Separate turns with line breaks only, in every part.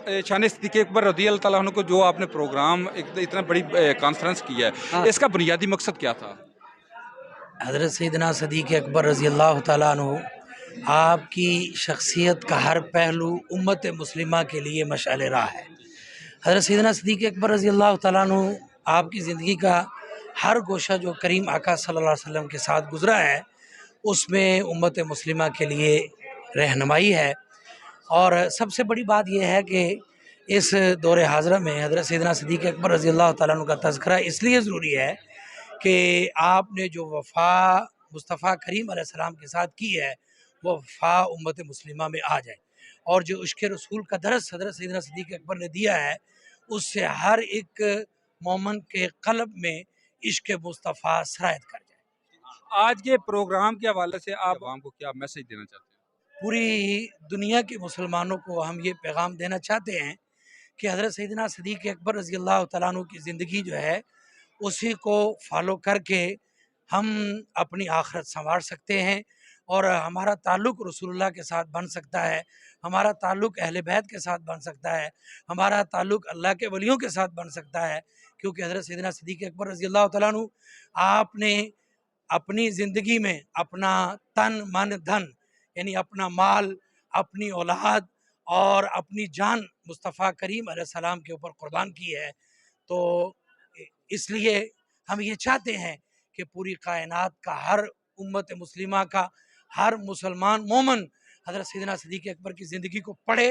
शान सिद्दीक़ अकबर रज़ी अल्लाह तआला अन्हु को जो आपने प्रोग्राम इतना बड़ी कॉन्फ्रेंस किया
हाँ।
है, इसका बुनियादी मकसद क्या था?
हज़रत सैयदना सिद्दीक़ अकबर रज़ी अल्लाह तआला अन्हु आपकी शख्सियत का हर पहलू उम्मत मुस्लिमा के लिए मशाल राह है। हज़रत सैयदना सिद्दीक़ अकबर रज़ी अल्लाह तआला अन्हु आपकी ज़िंदगी का हर गोशा जो करीम आका सल्लल्लाहु अलैहि वसल्लम के साथ गुज़रा है, उसमें उम्मत मुस्लिमा के लिए रहनुमाई है। और सबसे बड़ी बात यह है कि इस दौर हाज़िरा में हज़रत सैयदना सिद्दीक़ अकबर रज़ी अल्लाह तआला अन्हु का तज़किरा इसलिए ज़रूरी है कि आपने जो वफ़ा मुस्तफ़ा करीम अलैहिस्सलाम के साथ की है, वो वफ़ा उम्मत मुस्लिमा में आ जाए। और जो इश्क़ रसूल का दरस हज़रत सैयदना सिद्दीक़ अकबर ने दिया है, उससे हर एक मोमिन के क़ल्ब में इश्क़ मुस्तफ़ा सरायत कर जाए।
आज के प्रोग्राम के हवाले से आप आवाम को क्या मैसेज देना चाहते हैं?
पूरी दुनिया के मुसलमानों को हम ये पैगाम देना चाहते हैं कि हज़रत सैयदना सिद्दीक़ अकबर रज़ी अल्लाह तआला अन्हु की ज़िंदगी जो है, उसी को फॉलो करके हम अपनी आखिरत संवार सकते हैं और हमारा ताल्लुक़ रसूलुल्लाह के साथ बन सकता है, हमारा ताल्लुक़ अहले बैत के साथ बन सकता है, हमारा ताल्लुक़ अल्लाह के वलियों के साथ बन सकता है। क्योंकि हज़रत सैयदना सिद्दीक़ अकबर रज़ी अल्लाह तआला अन्हु आपने अपनी ज़िंदगी में अपना तन, मन, धन यानी अपना माल, अपनी औलाद और अपनी जान मुस्तफ़ा करीम अलैहिस्सलाम के ऊपर कुर्बान की है। तो इसलिए हम ये चाहते हैं कि पूरी कायनात का हर उम्मत मुस्लिमा का हर मुसलमान मोमिन हज़रत सैयदना सिद्दीक़ अकबर की ज़िंदगी को पढ़े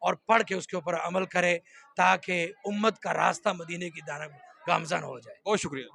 और पढ़ के उसके ऊपर अमल करे, ताकि उम्मत का रास्ता मदीने की जानब गामज़न हो जाए।
बहुत शुक्रिया।